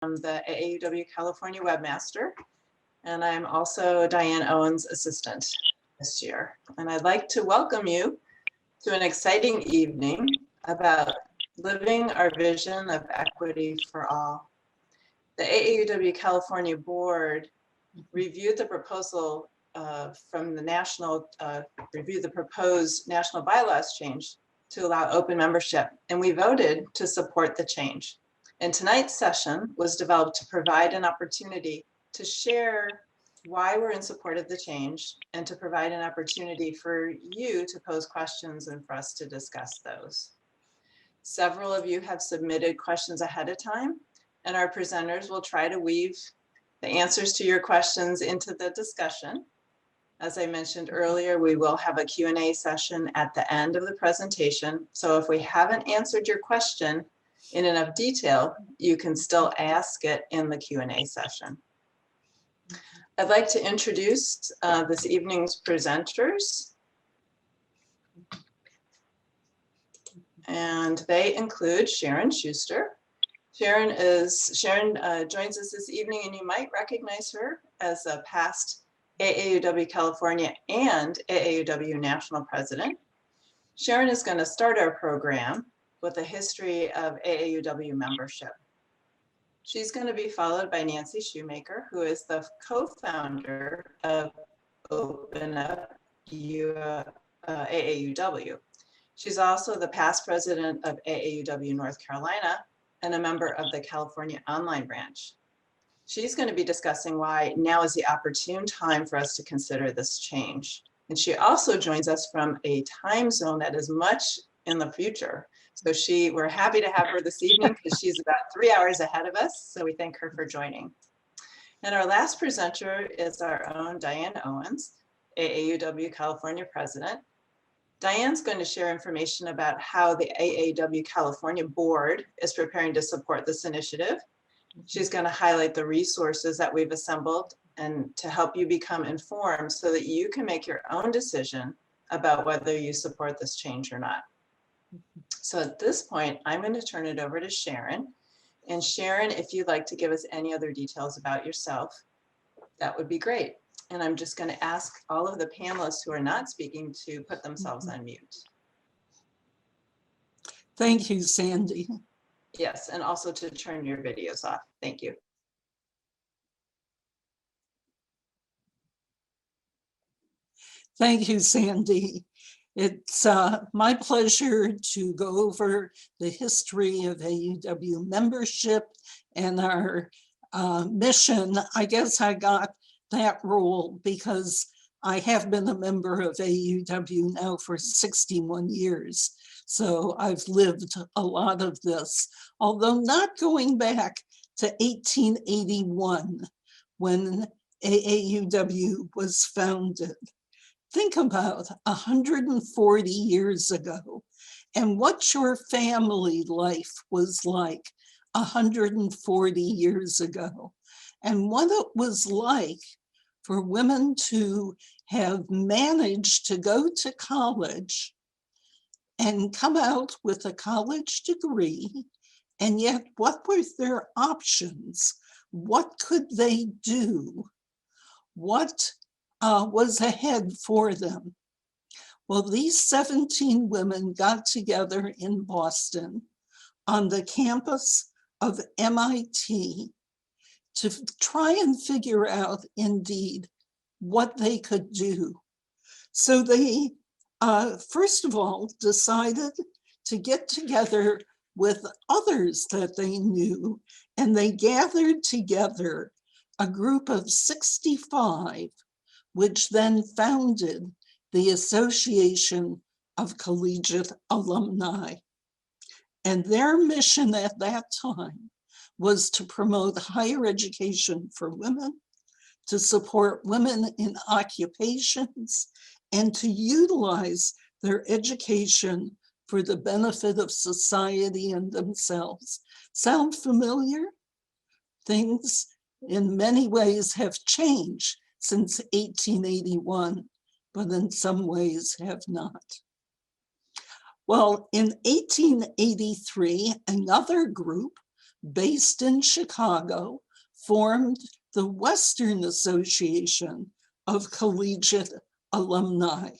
the AAUW California webmaster, and I'm also Diane Owens' assistant this year. And I'd like to welcome you to an exciting evening about living our vision of equity for all. The AAUW California board reviewed the proposal from the the proposed national bylaws change to allow open membership, and we voted to support the change. And tonight's session was developed to provide an opportunity to share why we're in support of the change and to provide an opportunity for you to pose questions and for us to discuss those. Several of you have submitted questions ahead of time, and our presenters will try to weave the answers to your questions into the discussion. As I mentioned earlier, we will have a Q&A session at the end of the presentation. So if we haven't answered your question in enough detail, you can still ask it in the Q&A session. I'd like to introduce this evening's presenters. And they include Sharon Schuster. Sharon joins us this evening, and you might recognize her as a past AAUW California and AAUW National President. Sharon is going to start our program with a history of AAUW membership. She's going to be followed by Nancy Shoemaker, who is the co-founder of Open Up AAUW. She's also the past president of AAUW North Carolina and a member of the California online branch. She's going to be discussing why now is the opportune time for us to consider this change. And she also joins us from a time zone that is much in the future. So we're happy to have her this evening because she's about 3 hours ahead of us. So we thank her for joining. And our last presenter is our own Diane Owens, AAUW California president. Diane's going to share information about how the AAUW California board is preparing to support this initiative. She's going to highlight the resources that we've assembled and to help you become informed so that you can make your own decision about whether you support this change or not. So at this point, I'm going to turn it over to Sharon. And Sharon, if you'd like to give us any other details about yourself, that would be great. And I'm just going to ask all of the panelists who are not speaking to put themselves on mute. Thank you, Sandy. Yes, and also to turn your videos off. Thank you. Thank you, Sandy. It's my pleasure to go over the history of AAUW membership and our mission. I guess I got that role because I have been a member of AAUW now for 61 years. So I've lived a lot of this, although not going back to 1881 when AAUW was founded. Think about 140 years ago and what your family life was like 140 years ago, and what it was like for women to have managed to go to college and come out with a college degree, and yet what were their options? What could they do? What was ahead for them? Well, these 17 women got together in Boston on the campus of MIT to try and figure out indeed what they could do. So they, first of all, decided to get together with others that they knew, and they gathered together a group of 65, which then founded the Association of Collegiate Alumni. And their mission at that time was to promote higher education for women, to support women in occupations, and to utilize their education for the benefit of society and themselves. Sound familiar? Things in many ways have changed since 1881, but in some ways have not. Well, in 1883, another group based in Chicago, formed the Western Association of Collegiate Alumni.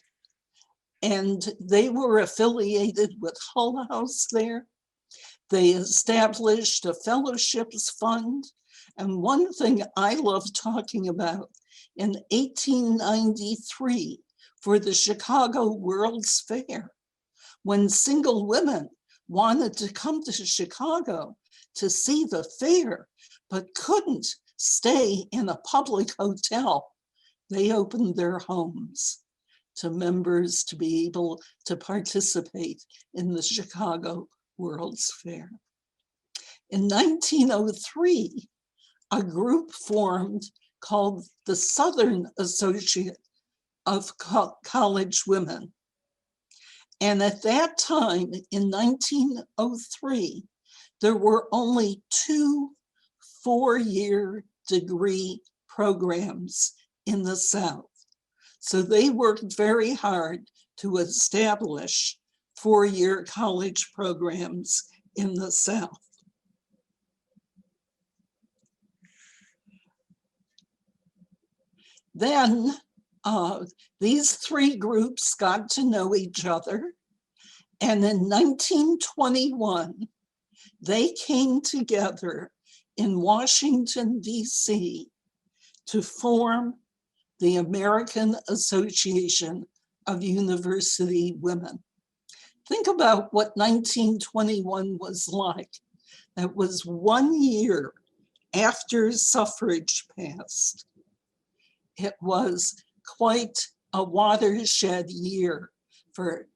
And they were affiliated with Hull House there. They established a fellowships fund. And one thing I love talking about, in 1893, for the Chicago World's Fair, when single women wanted to come to Chicago to see the fair, but couldn't stay in a public hotel, they opened their homes to members to be able to participate in the Chicago World's Fair. In 1903, a group formed called the Southern Associate of College Women. And at that time, in 1903, there were only 2 4-year degree programs in the South. So they worked very hard to establish 4-year college programs in the South. Then these 3 groups got to know each other. And in 1921, they came together in Washington, D.C. to form the American Association of University Women. Think about what 1921 was like. That was 1 year after suffrage passed. It was quite a watershed year for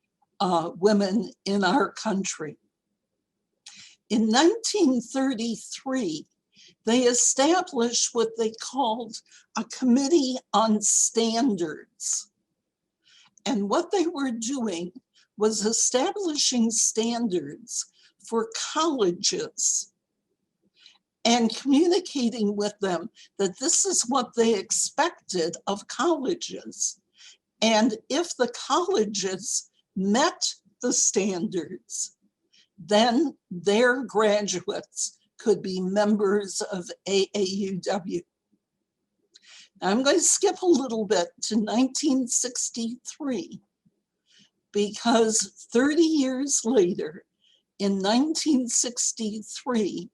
women in our country. In 1933, they established what they called a Committee on Standards. And what they were doing was establishing standards for colleges and communicating with them that this is what they expected of colleges. And if the colleges met the standards, then their graduates could be members of AAUW. I'm going to skip a little bit to 1963, because 30 years later, in 1963,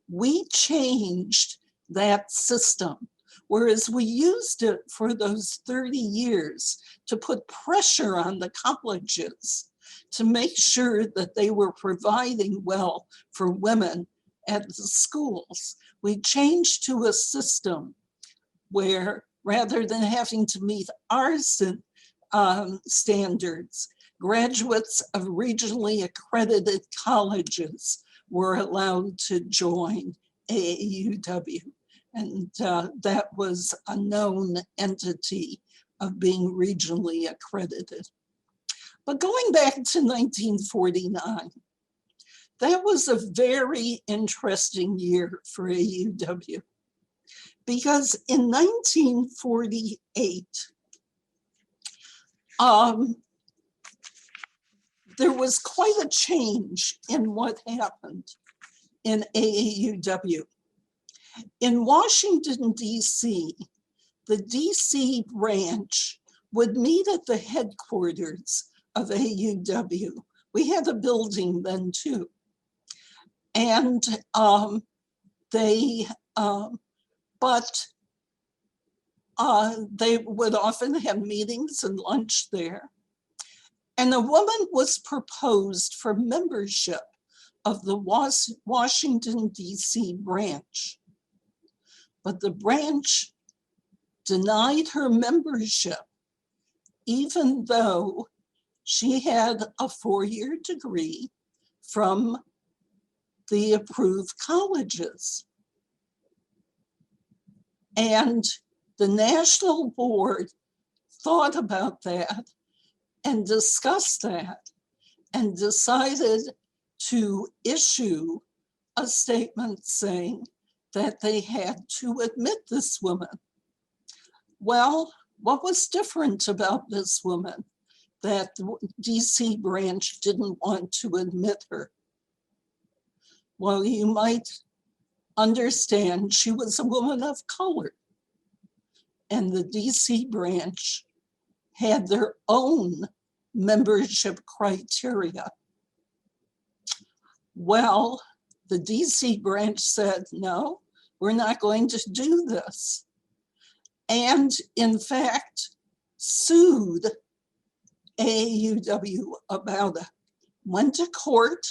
we changed that system. Whereas we used it for those 30 years to put pressure on the colleges to make sure that they were providing well for women at the schools. We changed to a system where, rather than having to meet our standards, graduates of regionally accredited colleges were allowed to join AAUW. And that was a known entity of being regionally accredited. But going back to 1949, that was a very interesting year for AUW, because in 1948, there was quite a change in what happened in AAUW. In Washington, D.C., the D.C. branch would meet at the headquarters of AUW. We had a building then too. And they would often have meetings and lunch there. And a woman was proposed for membership of the Washington, D.C. branch. But the branch denied her membership, even though she had a 4-year degree from the approved colleges. And the national board thought about that and discussed that and decided to issue a statement saying that they had to admit this woman. Well, what was different about this woman that the DC branch didn't want to admit her? Well, you might understand she was a woman of color. And the DC branch had their own membership criteria. Well, the DC branch said, no, we're not going to do this. And in fact, sued AAUW about it, went to court,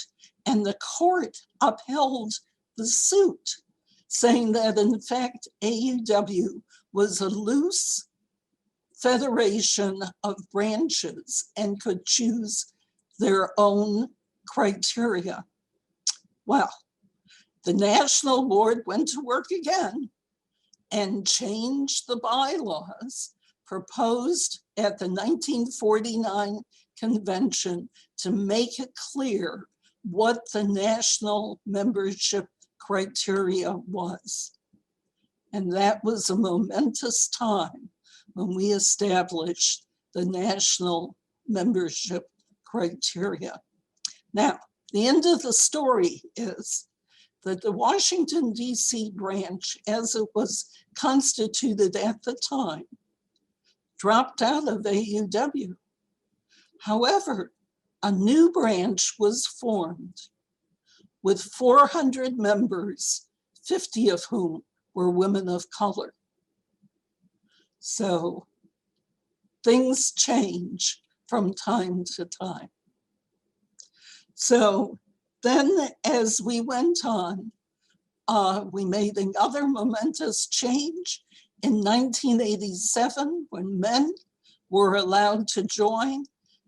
and the court upheld the suit, saying that in fact, AAUW was a loose federation of branches and could choose their own criteria. Well, the national board went to work again and changed the bylaws proposed at the 1949 convention to make it clear what the national membership criteria was. And that was a momentous time when we established the national membership criteria. Now, the end of the story is that the Washington, D.C. branch, as it was constituted at the time, dropped out of AUW. However, a new branch was formed with 400 members, 50 of whom were women of color. So things change from time to time. So then as we went on, we made another momentous change in 1987 when men were allowed to join.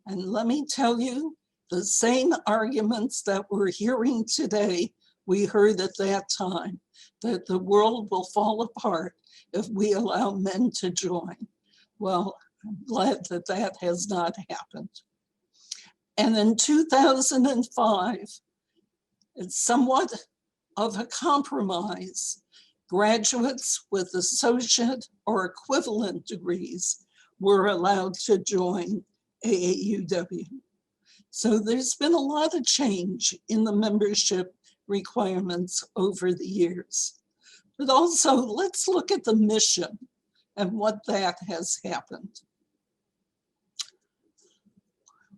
And let me tell you, the same arguments that we're hearing today, we heard at that time, that the world will fall apart if we allow men to join. Well, I'm glad that that has not happened. And in 2005, it's somewhat of a compromise. Graduates with associate or equivalent degrees were allowed to join AAUW. So there's been a lot of change in the membership requirements over the years. But also, let's look at the mission and what that has happened.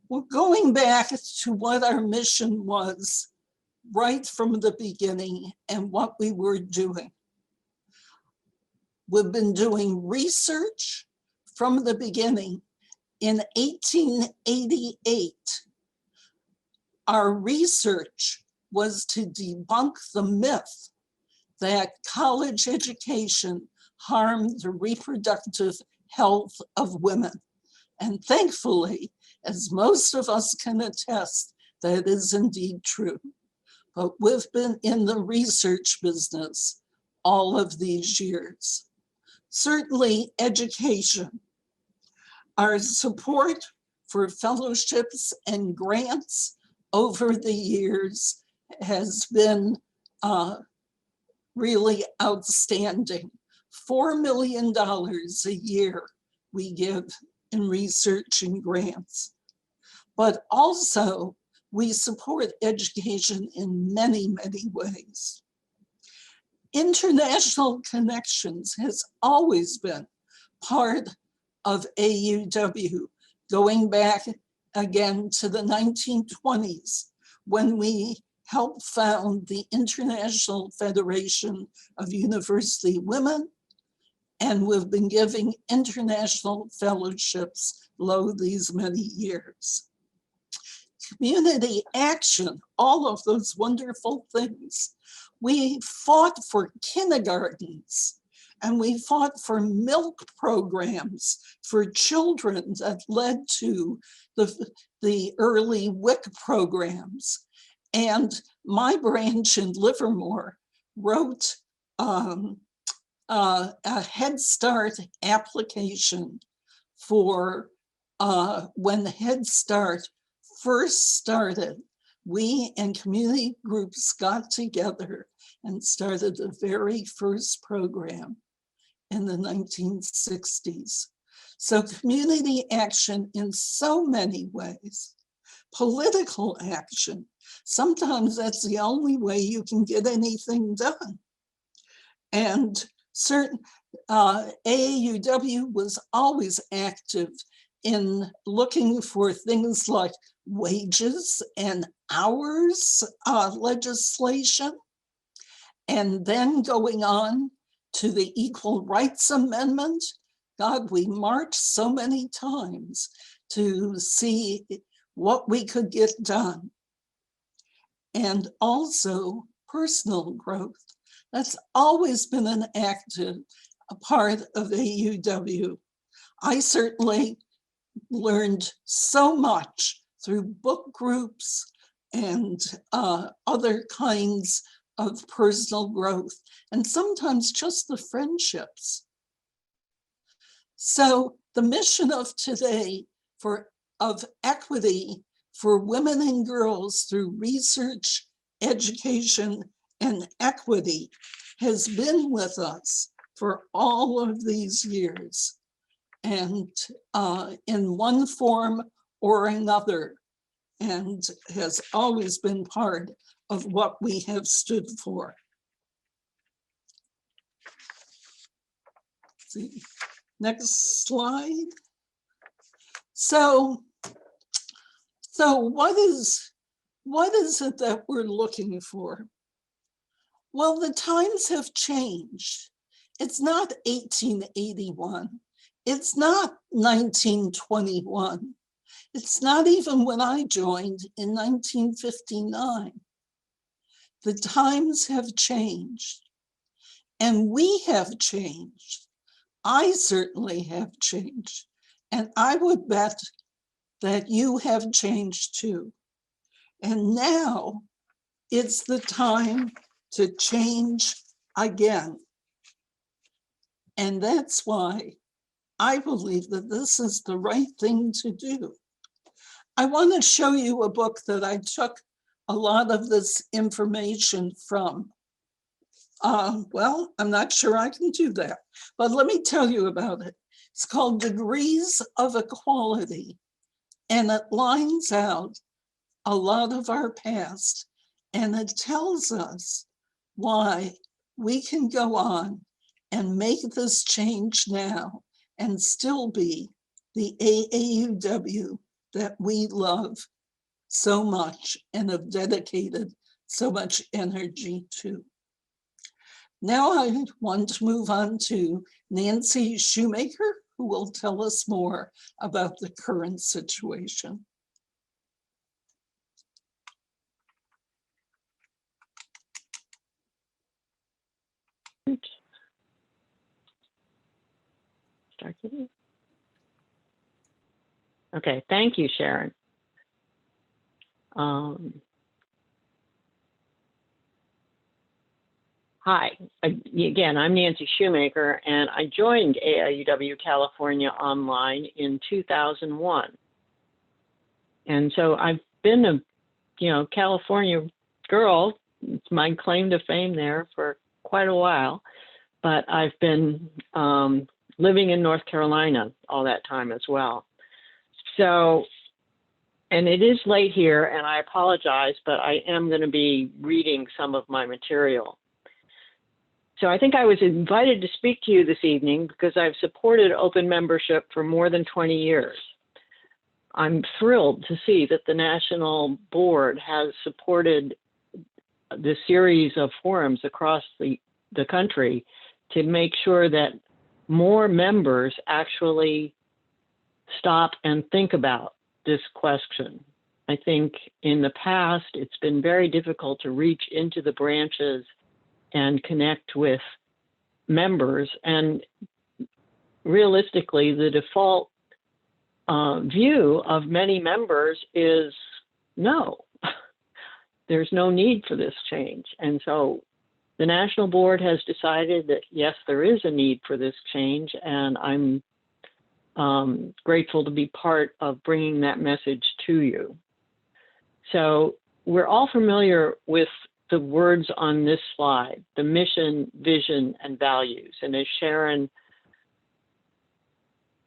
We're going back to what our mission was right from the beginning and what we were doing. We've been doing research from the beginning. In 1888, our research was to debunk the myth that college education harmed the reproductive health of women. And thankfully, as most of us can attest, that is indeed true. But we've been in the research business all of these years. Certainly education. Our support for fellowships and grants over the years has been really outstanding. $4 million a year we give in research and grants. But also we support education in many, many ways. International connections has always been part of AUW, going back again to the 1920s when we helped found the International Federation of University Women, and we've been giving international fellowships these many years. Community action, all of those wonderful things. We fought for kindergartens, and we fought for milk programs for children that led to the early WIC programs. And my branch in Livermore wrote a Head Start application for when Head Start first started. We and community groups got together and started the very first program in the 1960s. So community action in so many ways. Political action. Sometimes that's the only way you can get anything done. And certain AAUW was always active in looking for things like wages and hours legislation, and then going on to the Equal Rights Amendment. God, we marched so many times to see what we could get done. And also personal growth. That's always been an active part of AUW. I certainly learned so much through book groups and other kinds of personal growth, and sometimes just the friendships. So the mission of today of equity for women and girls through research, education, and equity has been with us for all of these years, and in one form or another, and has always been part of what we have stood for. See, next slide. So what is it that we're looking for? Well, the times have changed. It's not 1881. It's not 1921. It's not even when I joined in 1959. The times have changed, and we have changed. I certainly have changed, and I would bet that you have changed too. And now it's the time to change again. And that's why I believe that this is the right thing to do. I want to show you a book that I took a lot of this information from. Well, I'm not sure I can do that, but let me tell you about it. It's called Degrees of Equality, and it lines out a lot of our past, and it tells us why we can go on and make this change now and still be the AAUW that we love so much and have dedicated so much energy to. Now I want to move on to Nancy Shoemaker, who will tell us more about the current situation. Okay, thank you, Sharon. Hi, again, I'm Nancy Shoemaker, and I joined AIUW California Online in 2001. And so I've been a, California girl. It's my claim to fame there for quite a while, but I've been living in North Carolina all that time as well. So, and it is late here, and I apologize, but I am going to be reading some of my material. So I think I was invited to speak to you this evening because I've supported open membership for more than 20 years. I'm thrilled to see that the National Board has supported the series of forums across the country to make sure that more members actually stop and think about this question. I think in the past, it's been very difficult to reach into the branches and connect with members. And realistically, the default view of many members is no, there's no need for this change. And so the National Board has decided that, yes, there is a need for this change, and I'm grateful to be part of bringing that message to you. So we're all familiar with the words on this slide, the mission, vision, and values. And as Sharon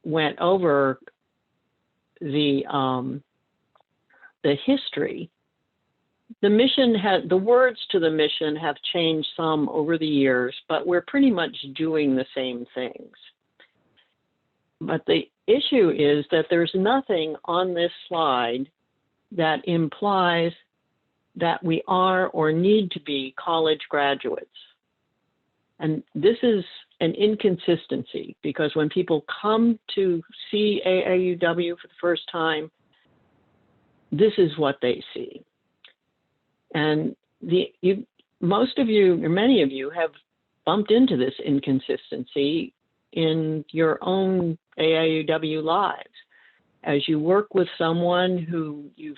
went over the history, the words to the mission have changed some over the years, but we're pretty much doing the same things. But the issue is that there's nothing on this slide that implies that we are or need to be college graduates. And this is an inconsistency, because when people come to see AAUW for the first time, this is what they see. And most of you, or many of you, have bumped into this inconsistency in your own AAUW lives. As you work with someone who you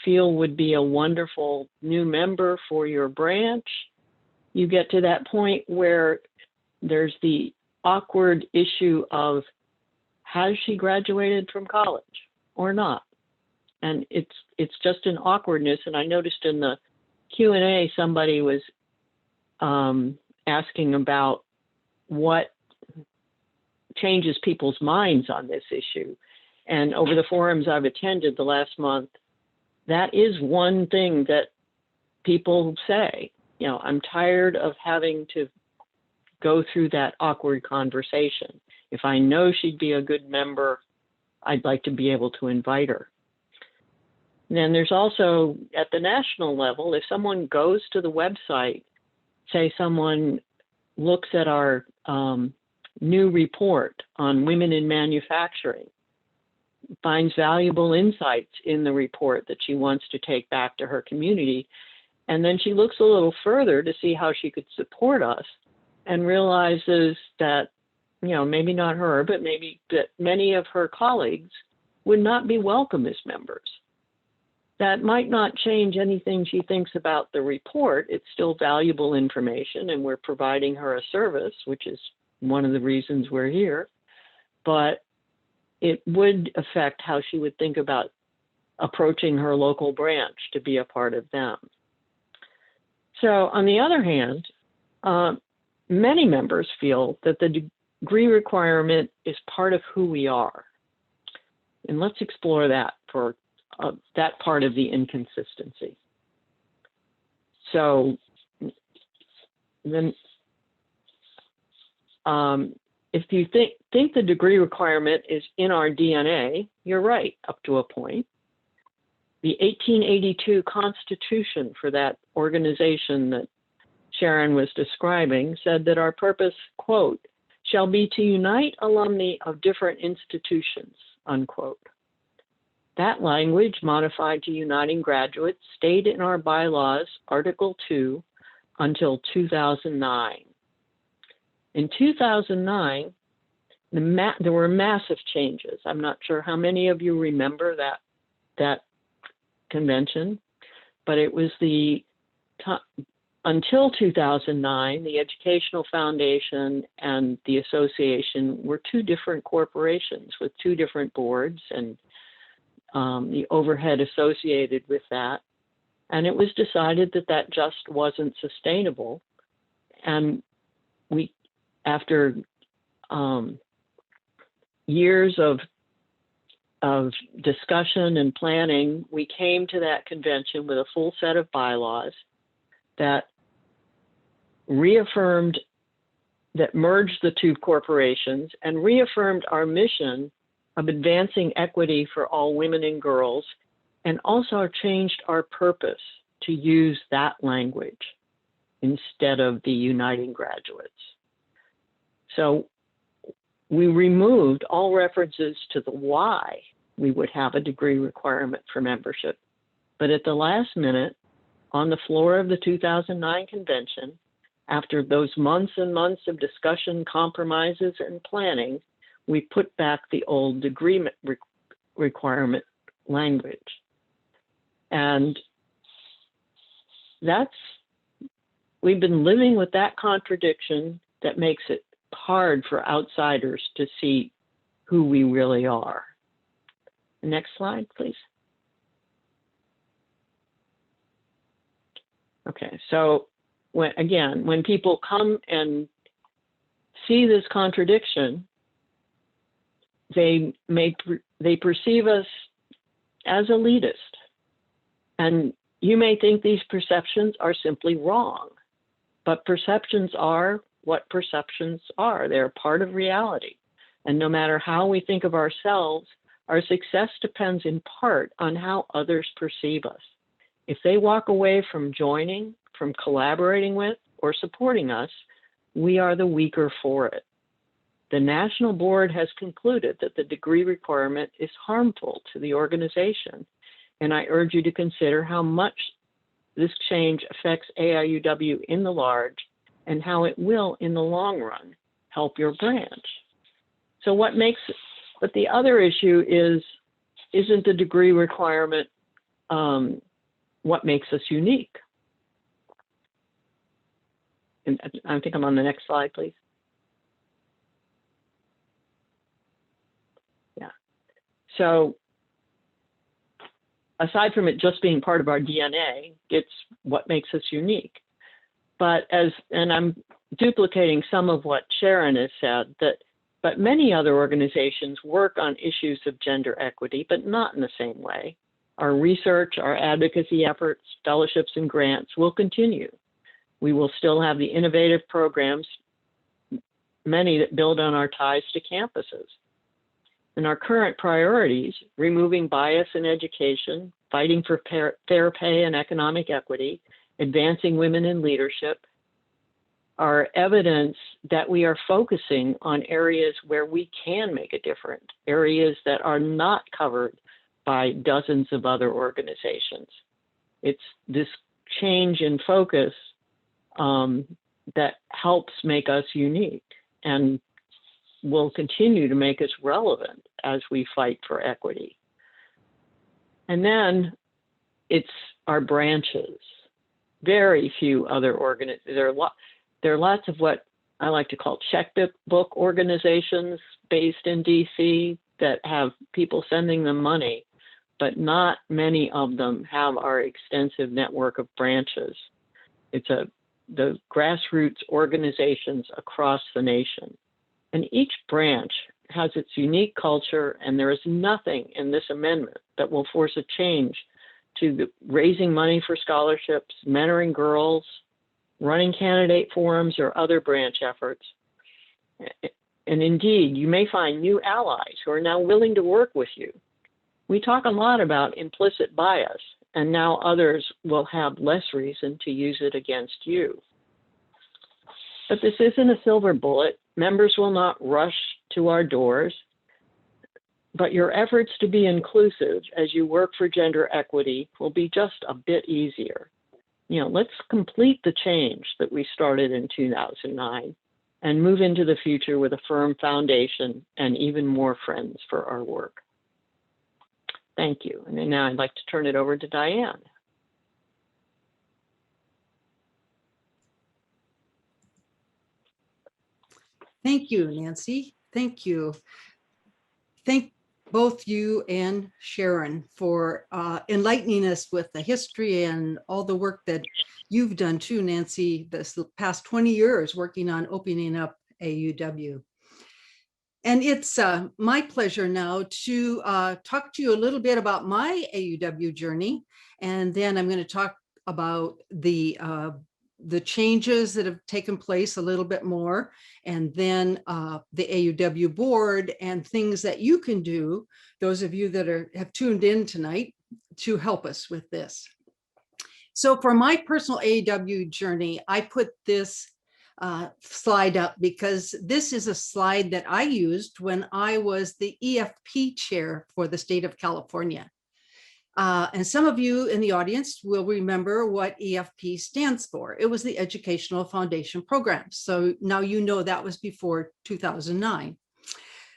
feel would be a wonderful new member for your branch, you get to that point where there's the awkward issue of, has she graduated from college or not? And it's just an awkwardness. And I noticed in the Q&A, somebody was asking about what changes people's minds on this issue. And over the forums I've attended the last month, that is one thing that people say. You know, I'm tired of having to go through that awkward conversation. If I know she'd be a good member, I'd like to be able to invite her. And then there's also, at the national level, if someone goes to the website, say someone looks at our new report on women in manufacturing, finds valuable insights in the report that she wants to take back to her community, and then she looks a little further to see how she could support us, and realizes that, you know, maybe not her, but maybe that many of her colleagues would not be welcome as members. That might not change anything she thinks about the report. It's still valuable information, and we're providing her a service, which is one of the reasons we're here. But it would affect how she would think about approaching her local branch to be a part of them. So on the other hand, many members feel that the degree requirement is part of who we are. And let's explore that for that part of the inconsistency. So then if you think the degree requirement is in our DNA, you're right, up to a point. The 1882 Constitution for that organization that Sharon was describing said that our purpose, quote, shall be to unite alumni of different institutions, unquote. That language, modified to uniting graduates, stayed in our bylaws, Article 2, until 2009. In 2009, there were massive changes. I'm not sure how many of you remember that convention, but it was until 2009, the Educational Foundation and the association were two different corporations with two different boards and the overhead associated with that. And it was decided that that just wasn't sustainable. And we, after years of discussion and planning, we came to that convention with a full set of bylaws that reaffirmed, that merged the two corporations and reaffirmed our mission of advancing equity for all women and girls, and also changed our purpose to use that language instead of the uniting graduates. So we removed all references to the why we would have a degree requirement for membership. But at the last minute, on the floor of the 2009 convention, after those months and months of discussion, compromises, and planning, we put back the old degree requirement language. And we've been living with that contradiction that makes it hard for outsiders to see who we really are. Next slide, please. Okay, so when people come and see this contradiction, they perceive us as elitist. And You may think these perceptions are simply wrong, but perceptions are what perceptions are. They're part of reality. And no matter how we think of ourselves, our success depends in part on how others perceive us. If they walk away from joining, from collaborating with, or supporting us, we are the weaker for it. The National Board has concluded that the degree requirement is harmful to the organization, and I urge you to consider how much this change affects AIUW in the large and how it will, in the long run, help your branch. So but the other issue isn't the degree requirement what makes us unique? And I think I'm on the next slide, please. Yeah. So aside from it just being part of our DNA, it's what makes us unique. But and I'm duplicating some of what Sharon has said, but many other organizations work on issues of gender equity, but not in the same way. Our research, our advocacy efforts, fellowships, and grants will continue. We will still have the innovative programs, many that build on our ties to campuses. And our current priorities, removing bias in education, fighting for fair pay and economic equity, advancing women in leadership, are evidence that we are focusing on areas where we can make a difference, areas that are not covered by dozens of other organizations. It's this change in focus that helps make us unique and will continue to make us relevant as we fight for equity. And then it's our branches. Very few other organizations. There are lots of what I like to call checkbook organizations based in DC that have people sending them money, but not many of them have our extensive network of branches. It's the grassroots organizations across the nation. And each branch has its unique culture, and there is nothing in this amendment that will force a change to raising money for scholarships, mentoring girls, running candidate forums, or other branch efforts. And indeed, you may find new allies who are now willing to work with you. We talk a lot about implicit bias, and now others will have less reason to use it against you. But this isn't a silver bullet. Members will not rush to our doors, but your efforts to be inclusive as you work for gender equity will be just a bit easier. Let's complete the change that we started in 2009 and move into the future with a firm foundation and even more friends for our work. Thank you. And now I'd like to turn it over to Diane. Thank you, Nancy. Thank you. Thank both you and Sharon for enlightening us with the history and all the work that you've done too, Nancy, this past 20 years working on opening up AUW. And it's my pleasure now to talk to you a little bit about my AUW journey. And then I'm going to talk about the changes that have taken place a little bit more, and then the AUW board and things that you can do, those of you that have tuned in tonight, to help us with this. So for my personal AUW journey, I put this slide up because this is a slide that I used when I was the EFP chair for the state of California. And some of you in the audience will remember what EFP stands for. It was the Educational Foundation Program. So now you know that was before 2009.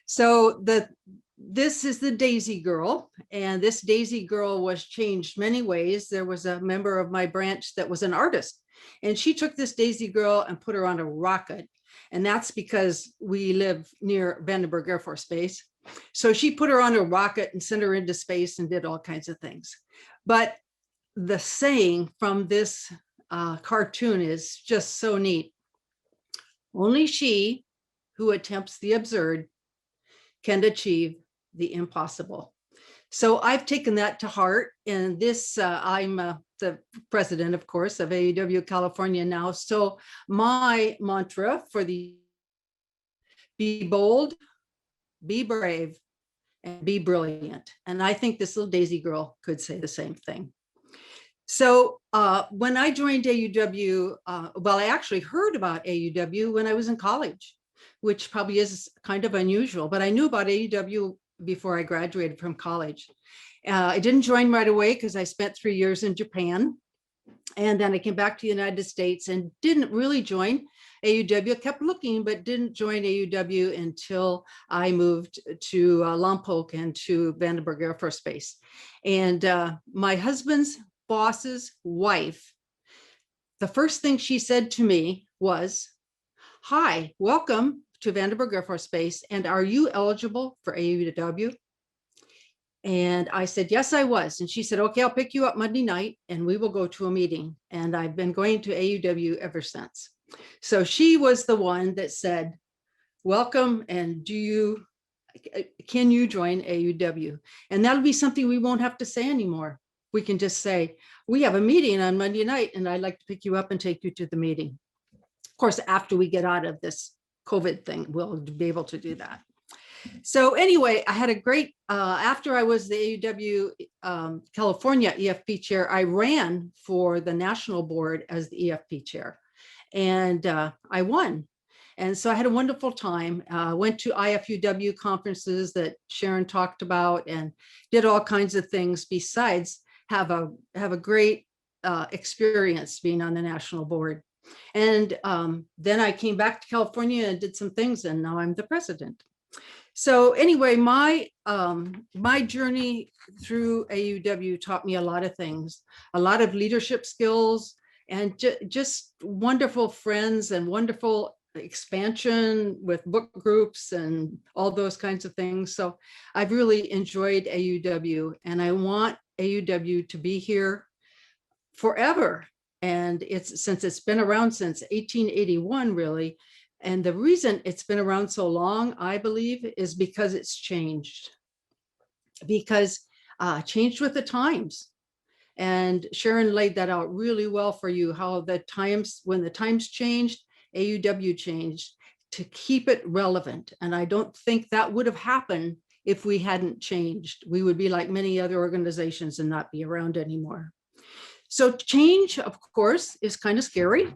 So this is the Daisy Girl, and this Daisy Girl was changed many ways. There was a member of my branch that was an artist, and she took this Daisy Girl and put her on a rocket. And that's because we live near Vandenberg Air Force Base. So she put her on a rocket and sent her into space and did all kinds of things. But the saying from this cartoon is just so neat. Only she who attempts the absurd can achieve the impossible. So I've taken that to heart, and this I'm the president, of course, of AUW California now. So my mantra for the be bold, be brave, and be brilliant. And I think this little Daisy girl could say the same thing. So when I joined AUW, well, I actually heard about AUW when I was in college, which probably is kind of unusual, but I knew about AUW before I graduated from college. I didn't join right away because I spent 3 years in Japan. And then I came back to the United States and didn't really join AUW. I kept looking, but didn't join AUW until I moved to Lompoc and to Vandenberg Air Force Base. And my husband's boss's wife, the first thing she said to me was, "Hi, welcome to Vandenberg Air Force Base. And are you eligible for AUW?" And I said, yes, I was. And she said, okay, I'll pick you up Monday night and we will go to a meeting. And I've been going to AUW ever since. So she was the one that said, welcome. And can you join AUW? And that'll be something we won't have to say anymore. We can just say, we have a meeting on Monday night and I'd like to pick you up and take you to the meeting. Of course, after we get out of this COVID thing, we'll be able to do that. So anyway, I had a great, after I was the AUW California EFP chair, I ran for the national board as the EFP chair and I won. And so I had a wonderful time, went to IFUW conferences that Sharon talked about and did all kinds of things besides have a great experience being on the national board. And then I came back to California and did some things and now I'm the president. So anyway, my journey through AUW taught me a lot of things, a lot of leadership skills, and just wonderful friends and wonderful expansion with book groups and all those kinds of things. So I've really enjoyed AUW and I want AUW to be here forever. And since it's been around since 1881, really. And the reason it's been around so long, I believe, is because it's changed. Because changed with the times. And Sharon laid that out really well for you, how when the times changed, AUW changed to keep it relevant. And I don't think that would have happened if we hadn't changed. We would be like many other organizations and not be around anymore. So change, of course, is kind of scary.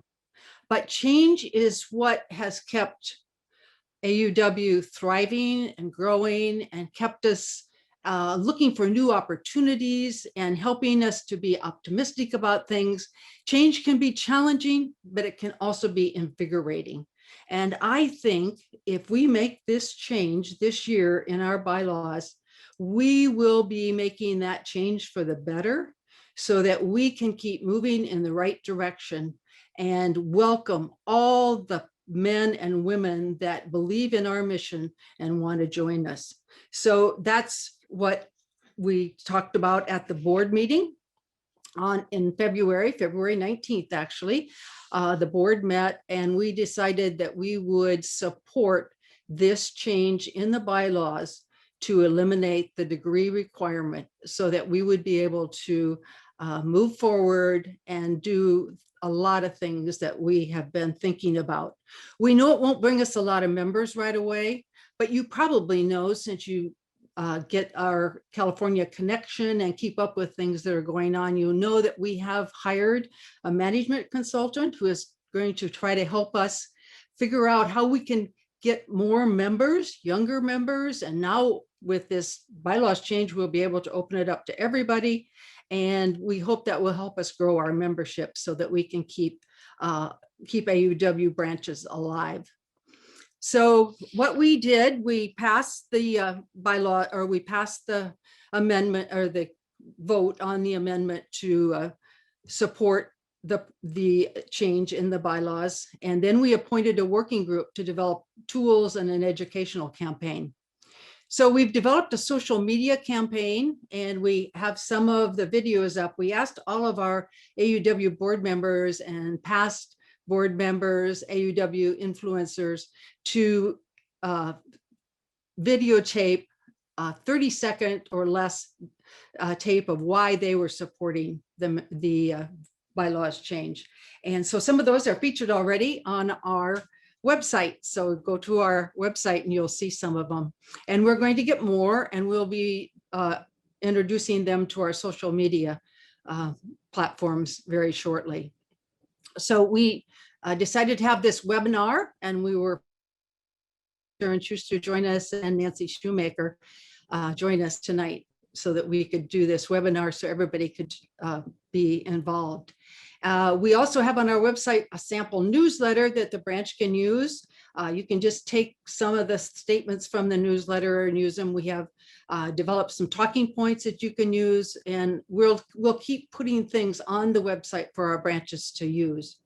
But change is what has kept AUW thriving and growing and kept us looking for new opportunities and helping us to be optimistic about things. Change can be challenging, but it can also be invigorating. And I think if we make this change this year in our bylaws, we will be making that change for the better so that we can keep moving in the right direction and welcome all the men and women that believe in our mission and want to join us. So that's what we talked about at the board meeting in February 19th, actually. The board met and we decided that we would support this change in the bylaws to eliminate the degree requirement so that we would be able to move forward and do a lot of things that we have been thinking about. We know it won't bring us a lot of members right away, but you probably know, since you get our California connection and keep up with things that are going on, you know that we have hired a management consultant who is going to try to help us figure out how we can get more members, younger members. And now with this bylaws change, we'll be able to open it up to everybody. And we hope that will help us grow our membership so that we can keep AUW branches alive. So what we did, we passed the bylaw, or we passed the amendment or the vote on the amendment to support the change in the bylaws. And then we appointed a working group to develop tools and an educational campaign. So we've developed a social media campaign and we have some of the videos up. We asked all of our AUW board members and past board members, AUW influencers, to videotape 30-second or less tape of why they were supporting the bylaws change. And so some of those are featured already on our website. So go to our website and you'll see some of them. And we're going to get more, and we'll be introducing them to our social media platforms very shortly. So we decided to have this webinar, and we were Sharon Schuster join us and Nancy Shoemaker join us tonight so that we could do this webinar so everybody could be involved. We also have on our website a sample newsletter that the branch can use. You can just take some of the statements from the newsletter and use them. We have developed some talking points that you can use, and we'll keep putting things on the website for our branches to use.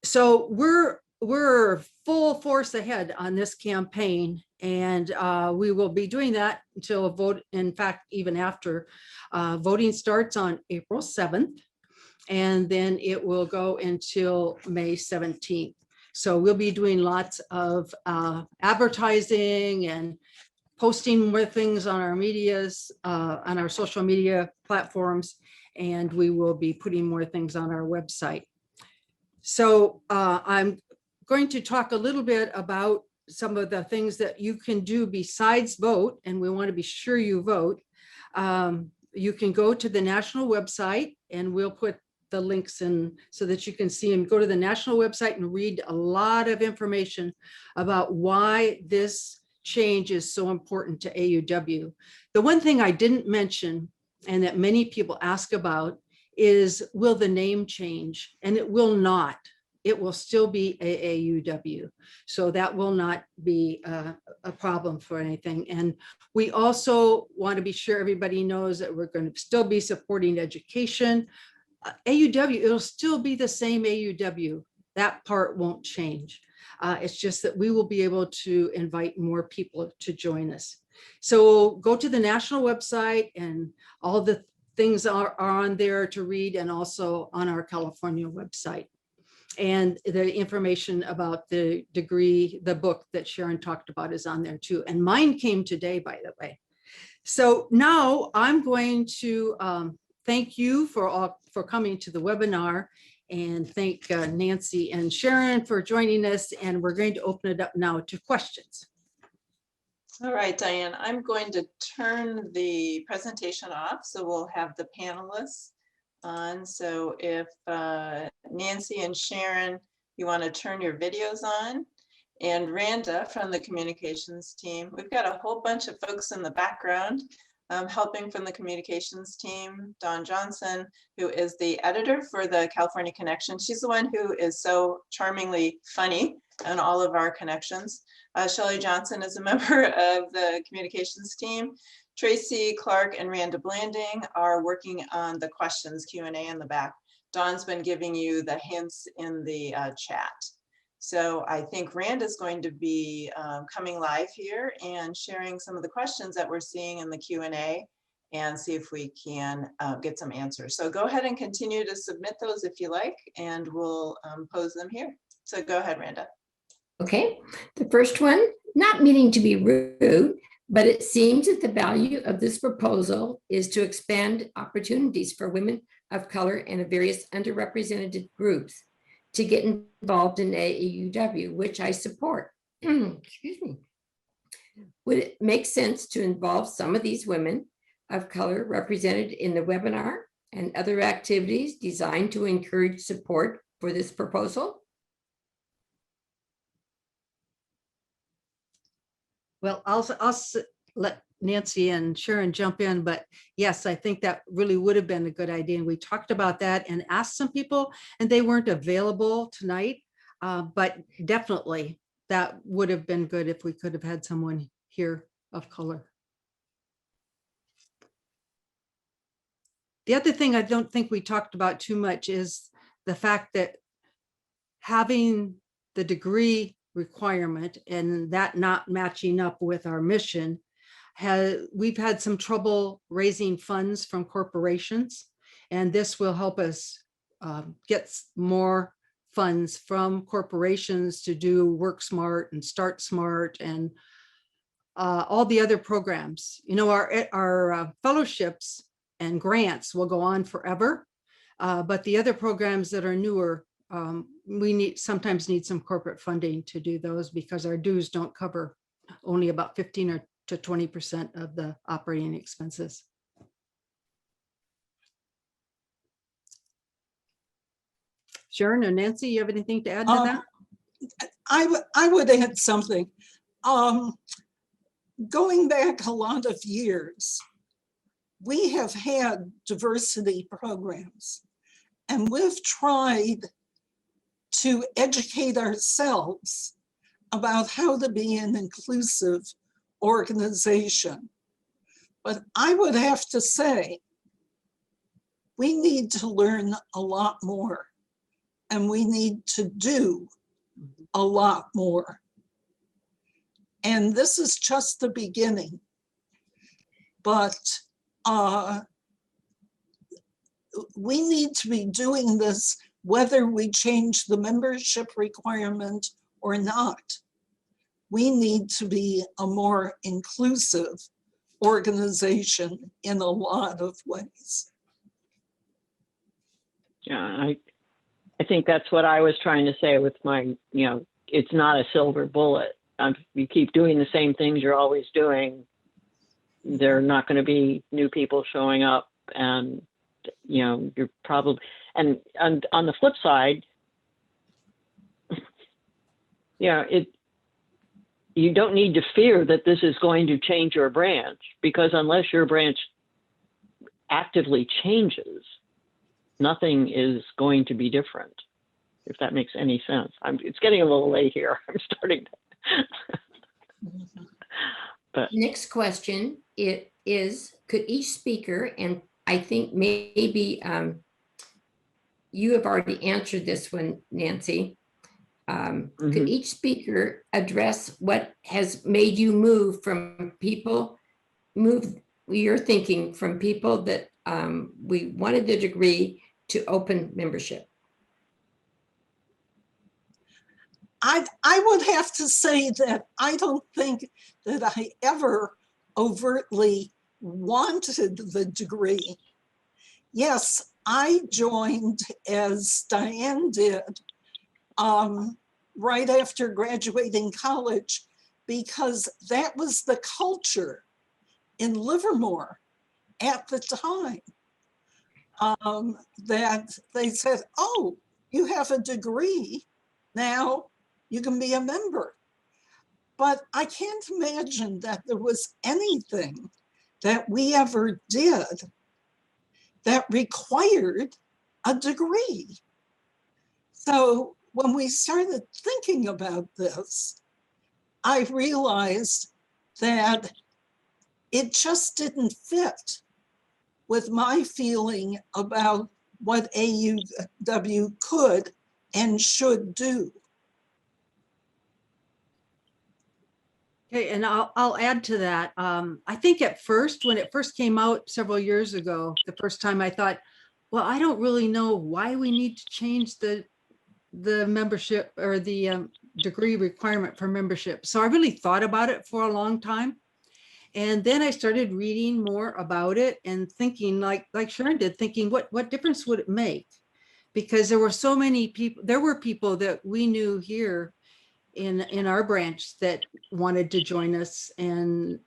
So we're full force ahead on this campaign, and we will be doing that until a vote. In fact, even after voting starts on April 7th, and then it will go until May 17th. So we'll be doing lots of advertising and posting more things on our medias, on our social media platforms, and we will be putting more things on our website. So I'm going to talk a little bit about some of the things that you can do besides vote, and we want to be sure you vote. You can go to the national website, and we'll put the links in so that you can see them. Go to the national website and read a lot of information about why this change is so important to AUW. The one thing I didn't mention, and that many people ask about, is will the name change? And it will not. It will still be AAUW. So that will not be a problem for anything. And we also want to be sure everybody knows that we're going to still be supporting education. AUW, it'll still be the same AUW. That part won't change. It's just that we will be able to invite more people to join us. So go to the national website, and all the things are on there to read, and also on our California website. And the information about the degree, the book that Sharon talked about, is on there too. And mine came today, by the way. So now I'm going to thank you for coming to the webinar, and thank Nancy and Sharon for joining us. And we're going to open it up now to questions. All right, Diane, I'm going to turn the presentation off, so we'll have the panelists on. So if Nancy and Sharon, you want to turn your videos on, and Randa from the communications team. We've got a whole bunch of folks in the background helping from the communications team. Dawn Johnson, who is the editor for the California Connection. She's the one who is so charmingly funny on all of our connections. Shelley Johnson is a member of the communications team. Tracy Clark and Randa Blanding are working on the questions Q&A in the back. Dawn's been giving you the hints in the chat. So I think Rand is going to be coming live here and sharing some of the questions that we're seeing in the Q&A, and see if we can get some answers. So go ahead and continue to submit those if you like, and we'll pose them here. So go ahead, Randa. Okay, the first one, not meaning to be rude, but it seems that the value of this proposal is to expand opportunities for women of color and various underrepresented groups to get involved in AAUW, which I support. Excuse me. Would it make sense to involve some of these women of color represented in the webinar and other activities designed to encourage support for this proposal? Well, I'll let Nancy and Sharon jump in, but yes, I think that really would have been a good idea. And we talked about that and asked some people, and they weren't available tonight, but definitely that would have been good if we could have had someone here of color. The other thing I don't think we talked about too much is the fact that having the degree requirement and that not matching up with our mission, we've had some trouble raising funds from corporations, and this will help us get more funds from corporations to do Work Smart and Start Smart and all the other programs. You know, our fellowships and grants will go on forever. But the other programs that are newer, we sometimes need some corporate funding to do those because our dues don't cover only about 15 to 20% of the operating expenses. Sharon or Nancy, you have anything to add to that? I would add something. Going back a lot of years, we have had diversity programs, and we've tried to educate ourselves about how to be an inclusive organization. But I would have to say, we need to learn a lot more, and we need to do a lot more. And this is just the beginning. But we need to be doing this whether we change the membership requirement or not. We need to be a more inclusive organization in a lot of ways. Yeah, I think that's what I was trying to say with my, it's not a silver bullet. You keep doing the same things you're always doing, there are not going to be new people showing up, and you're probably, and on the flip side, you don't need to fear that this is going to change your branch, because unless your branch actively changes, nothing is going to be different, if that makes any sense. It's getting a little late here. I'm starting to. But next question, it is, could each speaker, and I think maybe you have already answered this one, Nancy, could each speaker address what has made you move your thinking from people that we wanted the degree to open membership? I would have to say that I don't think that I ever overtly wanted the degree. Yes, I joined, as Diane did, right after graduating college, because that was the culture in Livermore at the time, that they said, oh, you have a degree, now you can be a member. But I can't imagine that there was anything that we ever did that required a degree. So when we started thinking about this, I realized that it just didn't fit with my feeling about what AUW could and should do. Okay, and I'll add to that. I think at first, when it first came out several years ago, the first time I thought, well, I don't really know why we need to change the membership or the degree requirement for membership. So I really thought about it for a long time. And then I started reading more about it and thinking, like Sharon did, thinking what difference would it make? Because there were so many people, there were people that we knew here in our branch that wanted to join us, and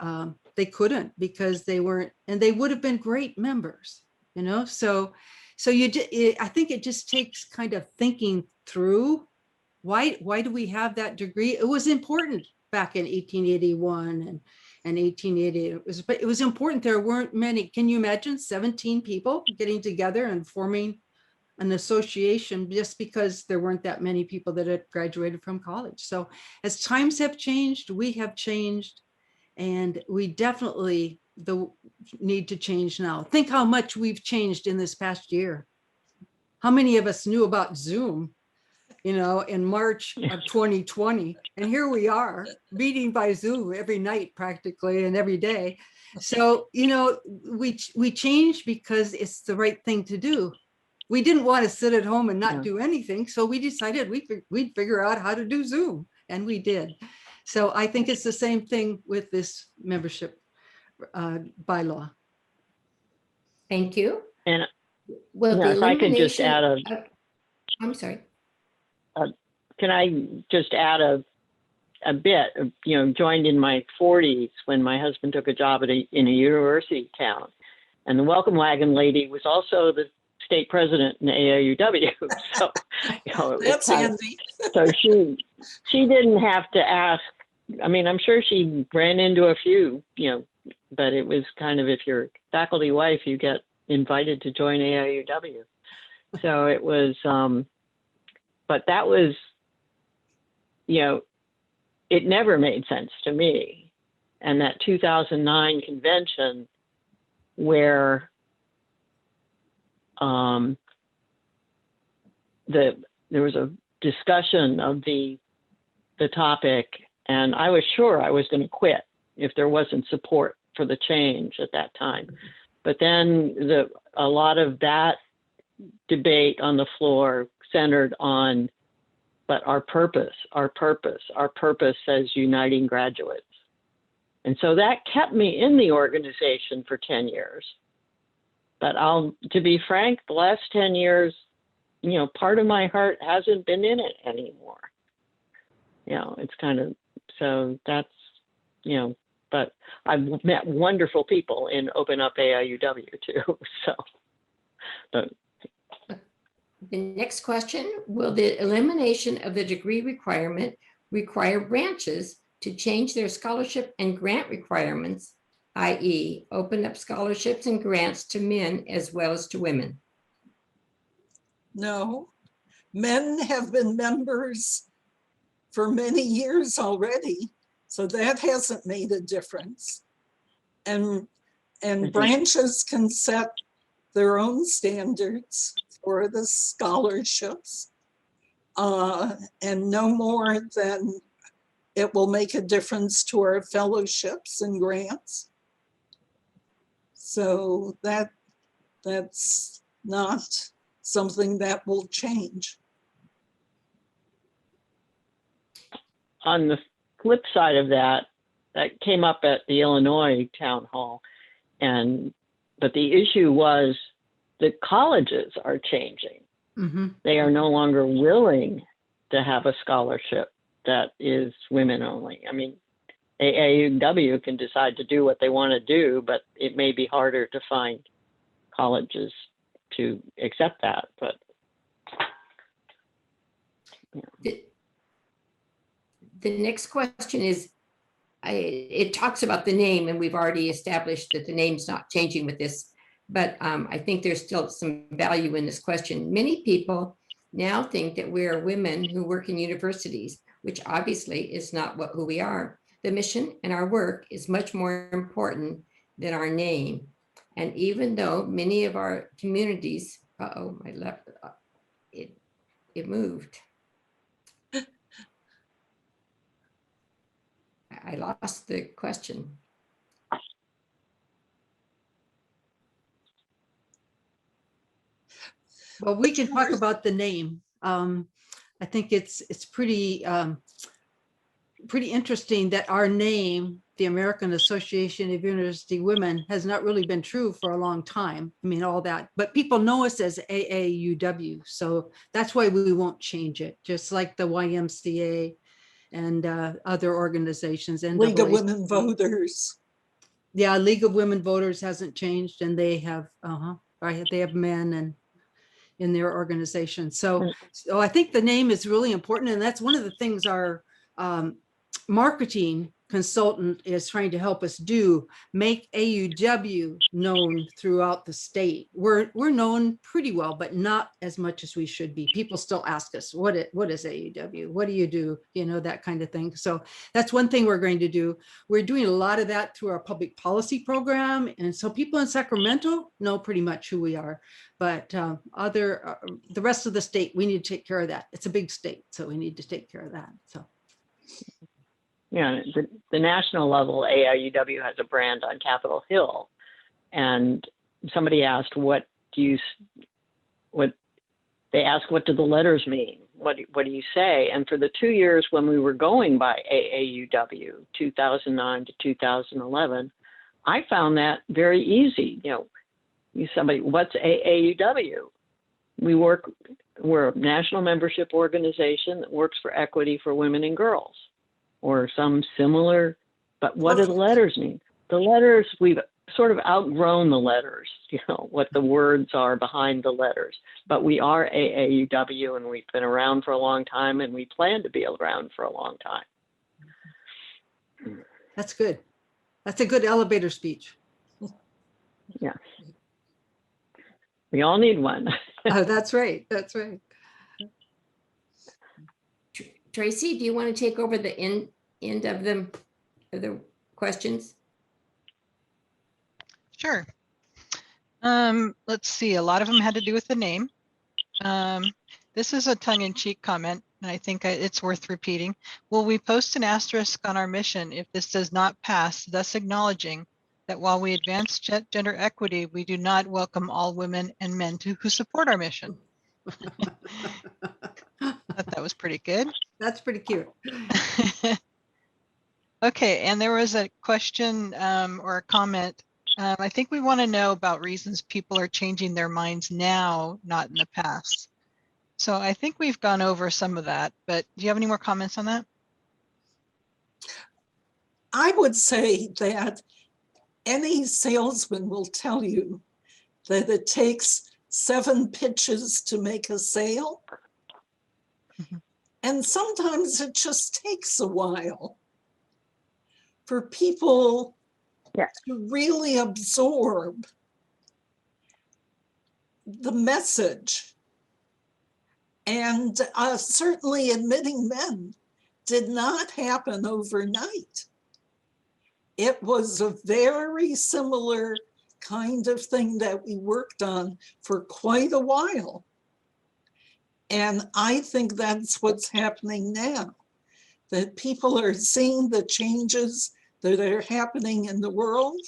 they couldn't because they weren't, and they would have been great members, so I think it just takes kind of thinking through why do we have that degree. It was important back in 1881 and 1880. It was important. There weren't many. Can you imagine 17 people getting together and forming an association just because there weren't that many people that had graduated from college? So as times have changed, we have changed, and we definitely need to change now. Think how much we've changed in this past year. How many of us knew about Zoom, in March of 2020, and here we are meeting by Zoom every night practically and every day. So, we changed because it's the right thing to do. We didn't want to sit at home and not do anything. So we decided we'd figure out how to do Zoom, and we did. So I think it's the same thing with this membership bylaw. Thank you. And Well, yeah, the if I could just elimination add of- I'm sorry. can I just add a bit of, joined in my 40s when my husband took a job in a university town. And the welcome wagon lady was also the state president in AAUW. So, it was That's handy. so she didn't have to ask. I mean, I'm sure she ran into a few, but it was kind of, if you're faculty wife, you get invited to join AAUW. So it was, but that was, it never made sense to me. And that 2009 convention where there was a discussion of the topic, and I was sure I was going to quit if there wasn't support for the change at that time. But then a lot of that debate on the floor centered on, but our purpose says uniting graduates. And so that kept me in the organization for 10 years. But to be frank, the last 10 years, part of my heart hasn't been in it anymore. It's kind of, so that's, but I've met wonderful people in Open Up AIUW too, so. But, The next question, will the elimination of the degree requirement require branches to change their scholarship and grant requirements, i.e. open up scholarships and grants to men as well as to women? No, men have been members for many years already, so that hasn't made a difference. And branches can set their own standards for the scholarships, and no more than it will make a difference to our fellowships and grants. So that's not something that will change. on the flip side of that came up at the Illinois town hall, but the issue was the colleges are changing. Mm-hmm. They are no longer willing to have a scholarship that is women only. I mean, AAUW can decide to do what they want to do, but it may be harder to find colleges to accept that. But The next question is, it talks about the name, and we've already established that the name's not changing with this, but I think there's still some value in this question. Many people now think that we are women who work in universities, which obviously is not who we are. The mission and our work is much more important than our name. And even though many of our communities, my left, it moved. I lost the question. Well, we can talk about the name. I think it's pretty interesting that our name, the American Association of University Women, has not really been true for a long time. I mean, all that, but people know us as AAUW, so that's why we won't change it. Just like the YMCA and other organizations. And League of Women Voters. Yeah, League of Women Voters hasn't changed, and they have they have men and in their organization. So I think the name is really important, and that's one of the things our marketing consultant is trying to help us do, make AUW known throughout the state. We're known pretty well, but not as much as we should be. People still ask us, what is AUW? What do you do? You know, that kind of thing. So that's one thing we're going to do. We're doing a lot of that through our public policy program. And so people in Sacramento know pretty much who we are, but the rest of the state, we need to take care of that. It's a big state, so we need to take care of that. So. yeah, the national level, AIUW has a brand on Capitol Hill, and somebody asked, what do the letters mean? what do you say? And for the 2 years when we were going by AAUW, 2009 to 2011, I found that very easy. Somebody, what's AAUW? We're a national membership organization that works for equity for women and girls, or some similar, but what do the letters mean? The letters, we've sort of outgrown the letters, what the words are behind the letters, but we are AAUW and we've been around for a long time and we plan to be around for a long time. That's good. That's a good elevator speech. Yeah. We all need one. Oh, that's right. That's right. Tracy, do you want to take over the end of the questions? Sure. Let's see, a lot of them had to do with the name. This is a tongue-in-cheek comment, and I think it's worth repeating. Will we post an asterisk on our mission if this does not pass, thus acknowledging that while we advance gender equity, we do not welcome all women and men who support our mission? Thought that was pretty good. That's pretty cute. Okay, and there was a question or a comment. I think we want to know about reasons people are changing their minds now, not in the past. So I think we've gone over some of that, but do you have any more comments on that? I would say that any salesman will tell you that it takes 7 pitches to make a sale. Mm-hmm. And sometimes it just takes a while for people to really absorb the message. And certainly admitting men did not happen overnight. It was a very similar kind of thing that we worked on for quite a while. And I think that's what's happening now, that people are seeing the changes that are happening in the world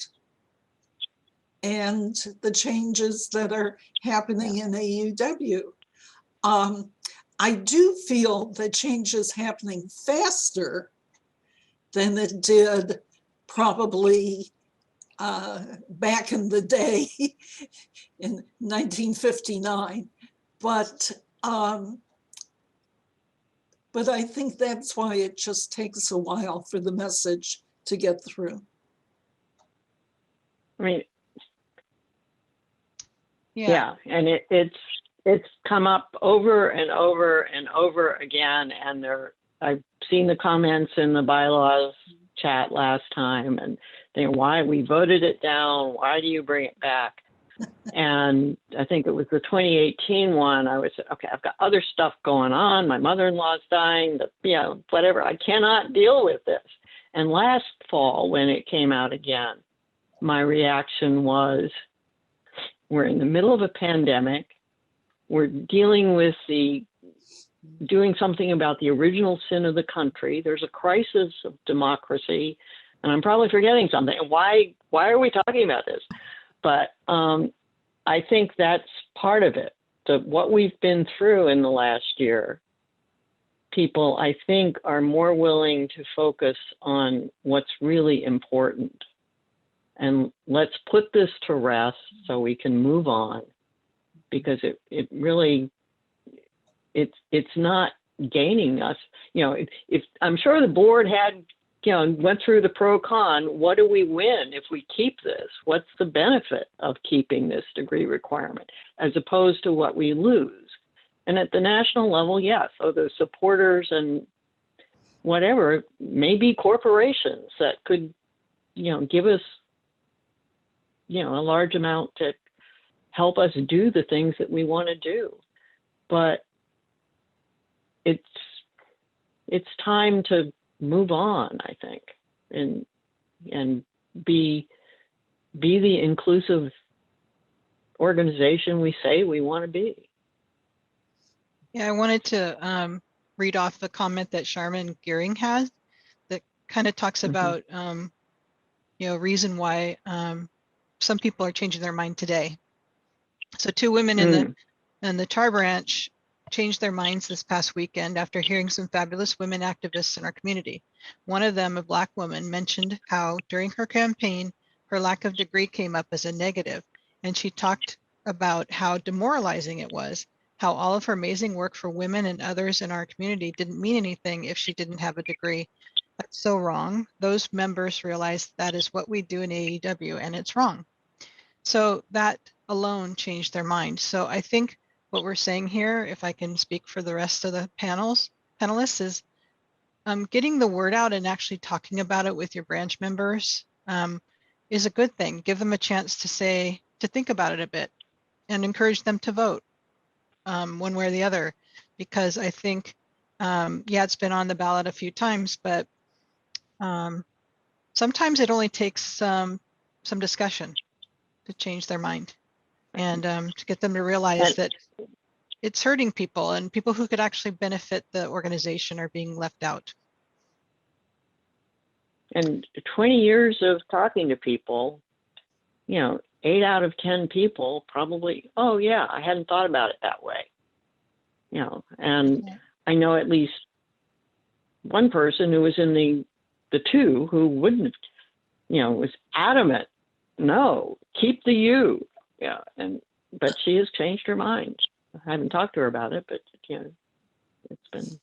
and the changes that are happening in AUW. I do feel that change is happening faster than it did probably back in the day in 1959. But I think that's why it just takes a while for the message to get through. I mean, Yeah. and it's come up over and over and over again. And I've seen the comments in the bylaws chat last time, and why we voted it down. Why do you bring it back? And I think it was the 2018 one. I was okay. I've got other stuff going on. My mother-in-law's dying. Whatever. I cannot deal with this. And last fall, when it came out again, my reaction was, we're in the middle of a pandemic. We're dealing with doing something about the original sin of the country. There's a crisis of democracy, and I'm probably forgetting something. Why are we talking about this? But I think that's part of it. What we've been through in the last year, people, I think, are more willing to focus on what's really important. And let's put this to rest so we can move on, because it really, it's not gaining us. If I'm sure the board had, went through the pro con, what do we win if we keep this? What's the benefit of keeping this degree requirement, as opposed to what we lose? And at the national level, yes, so the supporters and whatever, maybe corporations that could, give us, a large amount to help us do the things that we want to do. But it's time to move on, I think, and be the inclusive organization we say we want to be. Yeah, I wanted to read off the comment that Charmin Gearing has that kind of talks about, reason why some people are changing their mind today. So 2 women in the Tar Branch changed their minds this past weekend after hearing some fabulous women activists in our community. One of them, a Black woman, mentioned how during her campaign, her lack of degree came up as a negative, and she talked about how demoralizing it was, how all of her amazing work for women and others in our community didn't mean anything if she didn't have a degree. That's so wrong. Those members realized that is what we do in AEW, and it's wrong. So that alone changed their mind. So I think what we're saying here, if I can speak for the rest of the panelists, is getting the word out and actually talking about it with your branch members is a good thing. Give them a chance to think about it a bit and encourage them to vote one way or the other, because I think, yeah, it's been on the ballot a few times, but sometimes it only takes some discussion to change their mind and to get them to realize that it's hurting people, and people who could actually benefit the organization are being left out. And 20 years of talking to people, 8 out of 10 people probably, oh yeah, I hadn't thought about it that way. And I know at least one person who was in the 2 who wouldn't, was adamant, no, keep the U. Yeah. But she has changed her mind. I haven't talked to her about it, but it's been.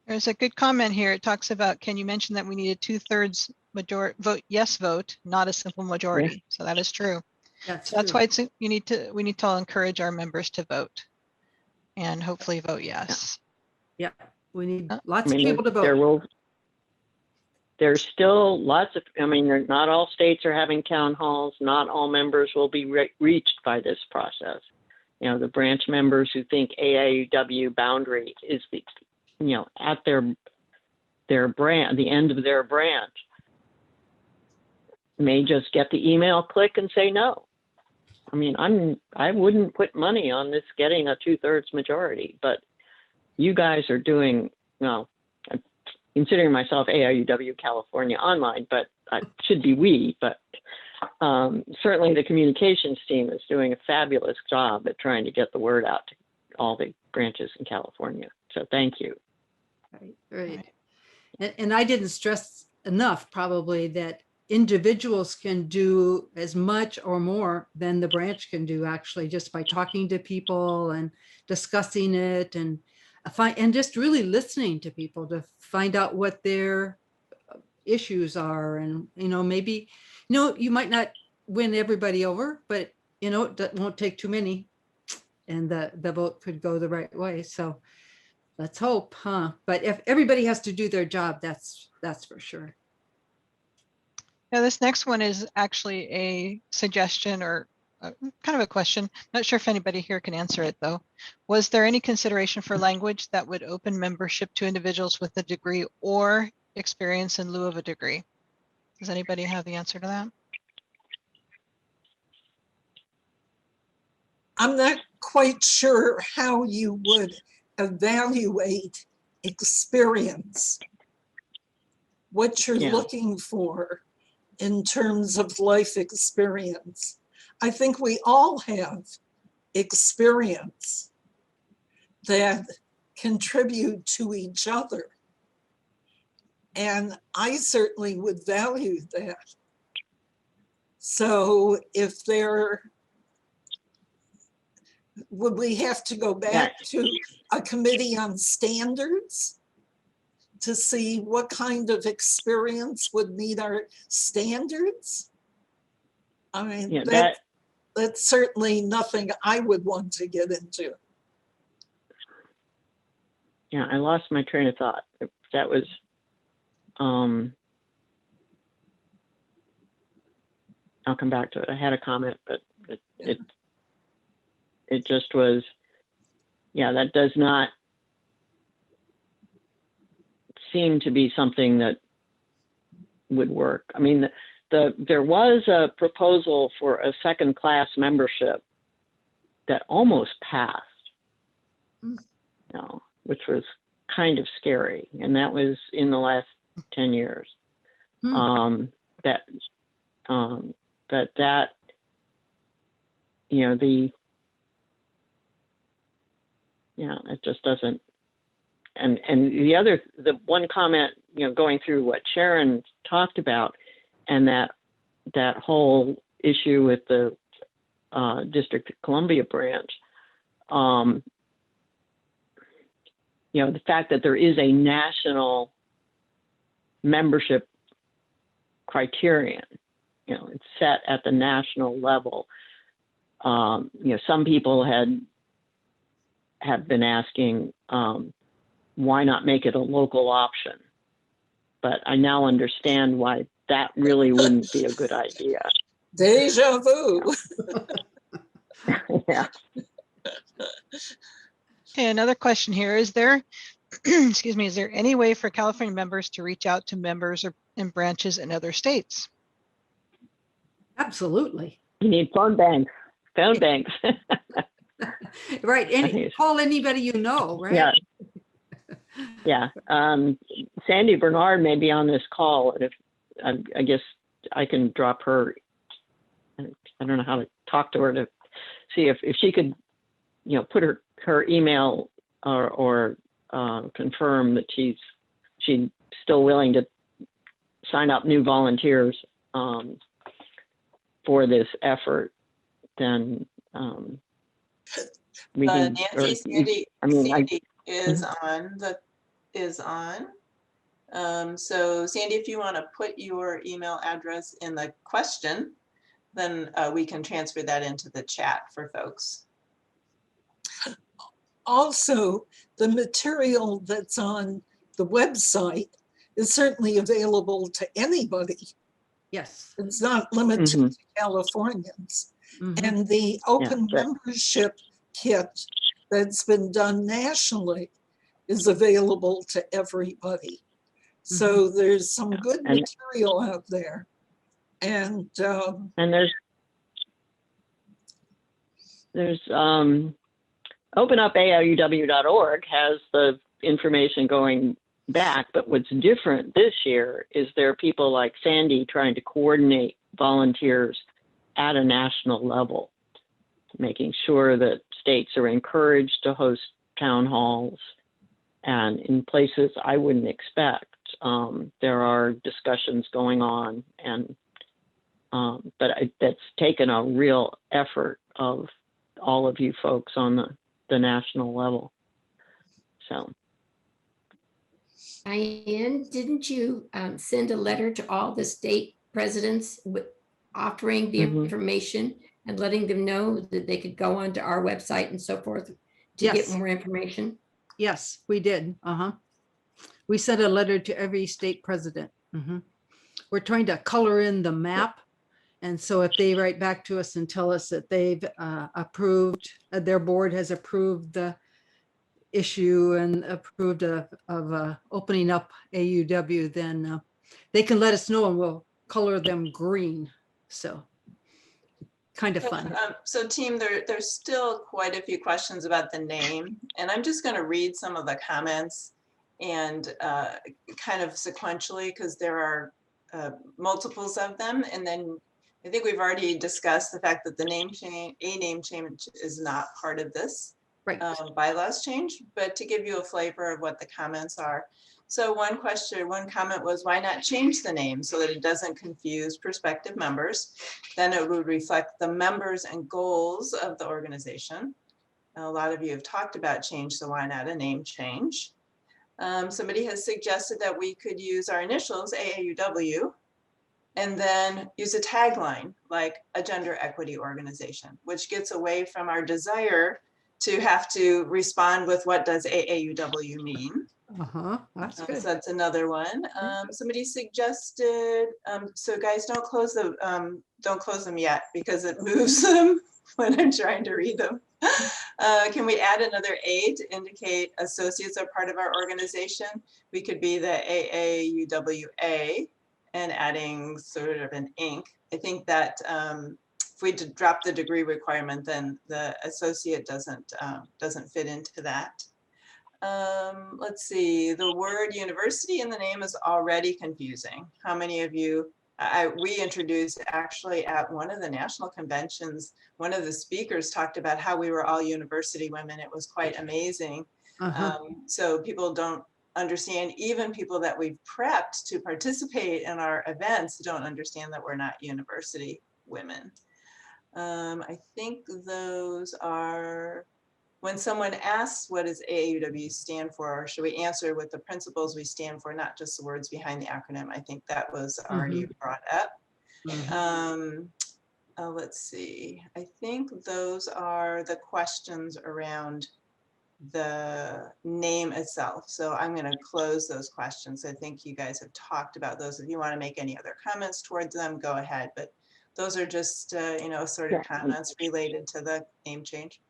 There's a good comment here. It talks about, can you mention that we need a 2/3 vote, not a simple majority. Yeah. So that is true. That's why we need to encourage our members to vote and hopefully vote yes. Yeah, we need lots of people to vote. There's still lots of, not all states are having town halls. Not all members will be reached by this process. The branch members who think AAUW boundary is at their brand, the end of their branch, may just get the email, click and say no. I wouldn't put money on this getting a 2/3 majority, but you guys are doing, I'm considering myself AIUW California online, but I should be we, but certainly the communications team is doing a fabulous job at trying to get the word out to all the branches in California. So thank you. Right. And I didn't stress enough probably that individuals can do as much or more than the branch can do, actually, just by talking to people and discussing it and just really listening to people to find out what their issues are. And, maybe, you might not win everybody over, but, it won't take too many and the vote could go the right way. So let's hope, huh? But if everybody has to do their job, that's for sure. Now, this next one is actually a suggestion or kind of a question. Not sure if anybody here can answer it, though. Was there any consideration for language that would open membership to individuals with a degree or experience in lieu of a degree? Does anybody have the answer to that? I'm not quite sure how you would evaluate experience, what you're looking for in terms of life experience. I think we all have experience that contribute to each other. And I certainly would value that. So if would we have to go back to a committee on standards to see what kind of experience would meet our standards? That's certainly nothing I would want to get into. Yeah, I lost my train of thought. That was, I'll come back to it. I had a comment, but it just was, that does not seem to be something that would work. There was a proposal for a second-class membership that almost passed, which was kind of scary, and that was in the last 10 years. Yeah, it just doesn't. And the one comment, going through what Sharon talked about, and that whole issue with the District of Columbia branch, the fact that there is a national membership criterion, it's set at the national level. Some people have been asking, why not make it a local option? But I now understand why that really wouldn't be a good idea. Deja vu. Yeah. Okay, another question here. Is there, excuse me, is there any way for California members to reach out to members or in branches in other states? Absolutely. You need phone banks. Phone banks. Right. Call anybody you know, right? Yeah. Yeah. Sandy Bernard may be on this call. And if I guess I can drop her. I don't know how to talk to her to see if she could, put her email or confirm that she's still willing to sign up new volunteers for this effort. Then we can. Nancy, Sandy is on. So Sandy, if you want to put your email address in the question, then we can transfer that into the chat for folks. Also, the material that's on the website is certainly available to anybody. Yes. It's not limited to Californians. And the open membership kit that's been done nationally is available to everybody. So there's some good material out there. And there's openupauw.org has the information going back, but what's different this year is there are people like Sandy trying to coordinate volunteers at a national level, making sure that states are encouraged to host town halls, and in places I wouldn't expect. There are discussions going on, and but that's taken a real effort of all of you folks on the national level. So, Diane, didn't you send a letter to all the state presidents offering the information and letting them know that they could go onto our website and so forth to get more information? Yes, we did. We sent a letter to every state president. We're trying to color in the map. And so if they write back to us and tell us that they've approved, their board has approved the issue and approved of opening up AUW, then they can let us know and we'll color them green. So kind of fun. So team, there's still quite a few questions about the name, and I'm just going to read some of the comments and kind of sequentially, because there are multiples of them. And then I think we've already discussed the fact that the name change is not part of this bylaws change, but to give you a flavor of what the comments are. So one comment was, why not change the name so that it doesn't confuse prospective members? Then it would reflect the members and goals of the organization. A lot of you have talked about change, so why not a name change? Somebody has suggested that we could use our initials, AAUW, and then use a tagline like a gender equity organization, which gets away from our desire to have to respond with what does AAUW mean. That's good. So that's another one. Somebody suggested, so guys, don't close them yet because it moves them when I'm trying to read them. Can we add another A to indicate associates are part of our organization? We could be the AAUWA and adding sort of an Inc. I think that if we drop the degree requirement, then the associate doesn't fit into that. Let's see, the word university in the name is already confusing. How many of you we introduced actually at one of the national conventions, one of the speakers talked about how we were all university women. It was quite amazing. So people don't understand, even people that we've prepped to participate in our events don't understand that we're not university women. I think those are, when someone asks what does AAUW stand for, should we answer with the principles we stand for, not just the words behind the acronym? I think that was already brought up. Let's see, I think those are the questions around the name itself. So I'm going to close those questions. I think you guys have talked about those. If you want to make any other comments towards them, go ahead. But those are just, you know, sort of comments related to the name change.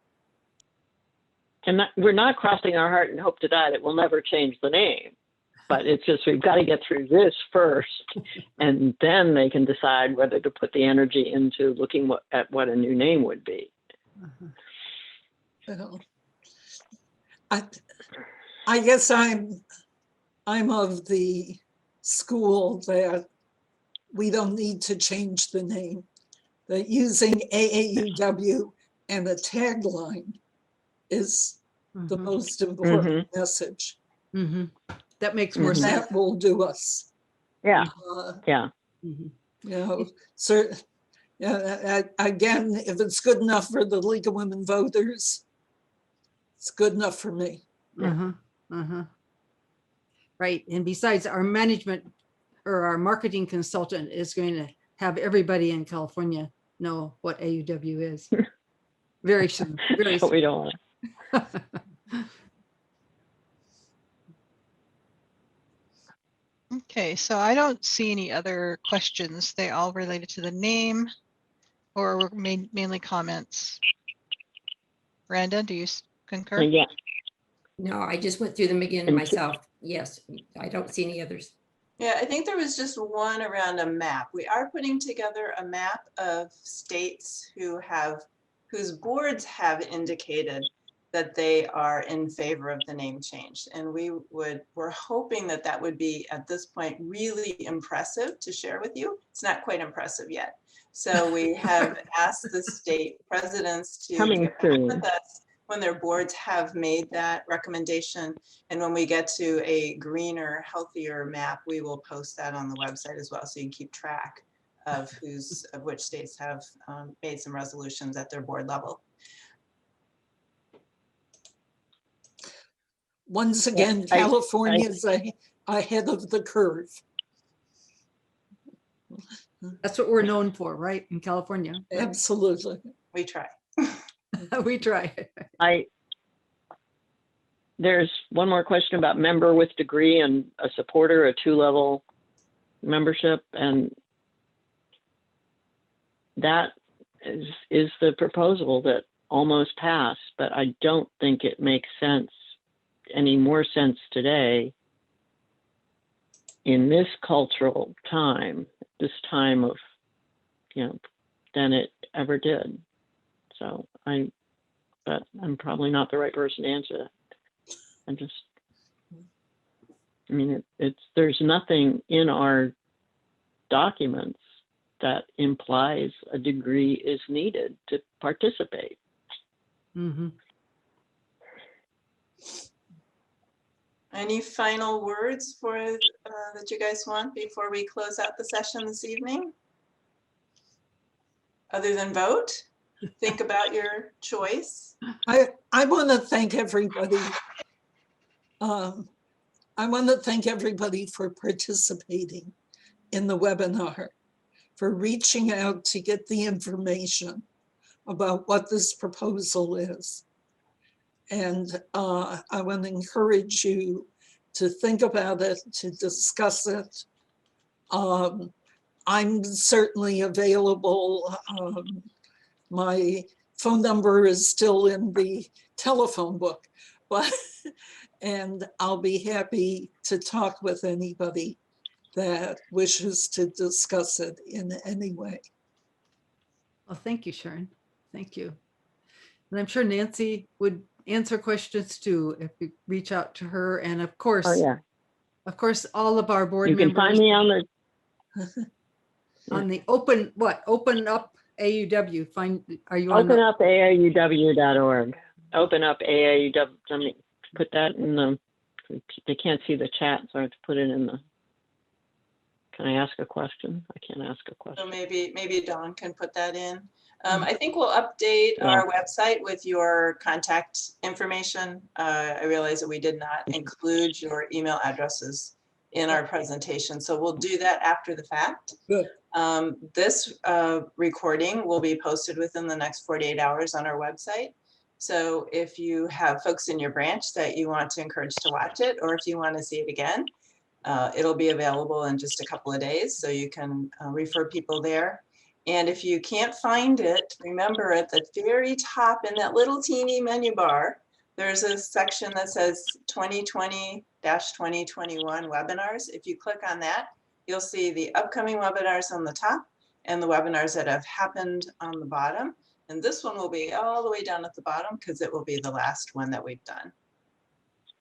And we're not crossing our heart and hope to die that we'll never change the name. But it's just, we've got to get through this first, and then they can decide whether to put the energy into looking at what a new name would be. Well, I guess I'm of the school that we don't need to change the name, that using AAUW and a tagline is the most important message. That makes more sense. That will do us. Yeah, You know, so, yeah, again, if it's good enough for the League of Women Voters, it's good enough for me. Right. And besides, our management or our marketing consultant is going to have everybody in California know what AUW is. Very soon. Very soon. we don't want to. Okay, so I don't see any other questions. They all related to the name or were mainly comments. Randa, do you concur? Yeah. No, I just went through them again myself. Yes, I don't see any others. Yeah, I think there was just one around a map. We are putting together a map of states whose boards have indicated that they are in favor of the name change. And we're hoping that that would be, at this point, really impressive to share with you. It's not quite impressive yet. So we have asked the state presidents to Coming get back soon. with us when their boards have made that recommendation. And when we get to a greener, healthier map, we will post that on the website as well, so you can keep track of which states have made some resolutions at their board level. Once again, California is ahead of the curve. That's what we're known for, right? In California. Absolutely. We try. We try. There's one more question about member with degree and a supporter, a 2-level membership, and that is the proposal that almost passed, but I don't think it makes any more sense today in this cultural time, this time of, than it ever did. So but I'm probably not the right person to answer that. There's nothing in our documents that implies a degree is needed to participate. Any final words that you guys want before we close out the session this evening? Other than vote? Think about your choice. I want to thank everybody. I want to thank everybody for participating in the webinar, for reaching out to get the information about what this proposal is. And I want to encourage you to think about it, to discuss it. I'm certainly available. My phone number is still in the telephone book, and I'll be happy to talk with anybody that wishes to discuss it in any way. Well, thank you, Sharon. Thank you. And I'm sure Nancy would answer questions too if you reach out to her. And of course, all of our board members. You can find me on the On the open, what? Open up AUW. Are you on? OpenUpAAUW.org. Open up AAUW. Let me put that in the, they can't see the chat, so I have to put it in the, can I ask a question? I can't ask a So question. maybe Dawn can put that in. I think we'll update Yeah. our website with your contact information. I realize that we did not include your email addresses in our presentation, so we'll do that after the fact. Good. This recording will be posted within the next 48 hours on our website. So if you have folks in your branch that you want to encourage to watch it, or if you want to see it again, it'll be available in just a couple of days, so you can refer people there. And if you can't find it, remember at the very top in that little teeny menu bar, there's a section that says 2020-2021 webinars. If you click on that, you'll see the upcoming webinars on the top and the webinars that have happened on the bottom. And this one will be all the way down at the bottom because it will be the last one that we've done.